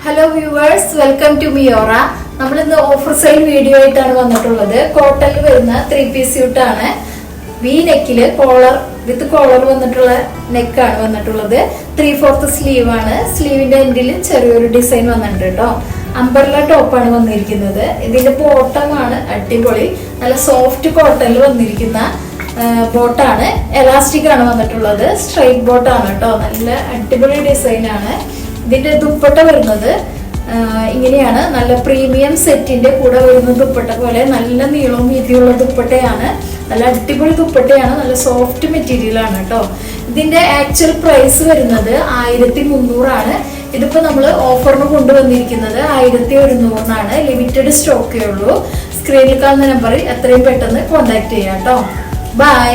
Hello viewers, welcome to Miora. നമ്മൾ ഇന്ന് offer sale video ആയിട്ടാണ് വന്നിട്ടുള്ളത്. കോട്ടണിൽ വരുന്ന 3-piece സ്യൂട്ടാണ്. വി നെക്കില് കോളർ വിത്ത് കോളർ വന്നിട്ടുള്ള നെക്കാണ് വന്നിട്ടുള്ളത്. 3/4 സ്ലീവ് ആണ്. സ്ലീവിന്റെ എൻഡിൽ ചെറിയൊരു ഡിസൈൻ വന്നിട്ടുണ്ട് കേട്ടോ. അംബർല ടോപ്പാണ് വന്നിരിക്കുന്നത്. ഇതിന്റെ ബോട്ടമാണ് അടിപൊളി, നല്ല സോഫ്റ്റ് കോട്ടണിൽ വന്നിരിക്കുന്ന ബോട്ടാണ്. എലാസ്റ്റിക് ആണ് വന്നിട്ടുള്ളത്. സ്ട്രൈറ്റ് ബോട്ടാണ് കേട്ടോ. നല്ല അടിപൊളി ഡിസൈൻ ആണ്. ഇതിന്റെ ദുപ്പട്ട വരുന്നത് ഇങ്ങനെയാണ്. നല്ല പ്രീമിയം സെറ്റിന്റെ കൂടെ വരുന്ന ദുപ്പട്ട പോലെ നല്ല നീളവും വീതിയുള്ള ദുപ്പട്ടയാണ്. നല്ല അടിപൊളി ദുപ്പട്ടയാണ്. നല്ല സോഫ്റ്റ് മെറ്റീരിയൽ ആണ് കേട്ടോ. ഇതിന്റെ ആക്ച്വൽ പ്രൈസ് വരുന്നത് 1300 ആണ്. ഇതിപ്പോ നമ്മൾ ഓഫറിന് കൊണ്ടുവന്നിരിക്കുന്നത് 1100 ലിമിറ്റഡ് സ്റ്റോക്കേ ഉള്ളൂ. സ്ക്രീനിൽ കാണുന്ന നമ്പറിൽ എത്രയും പെട്ടെന്ന് കോൺടാക്ട് ചെയ്യാം കേട്ടോ. ബൈ.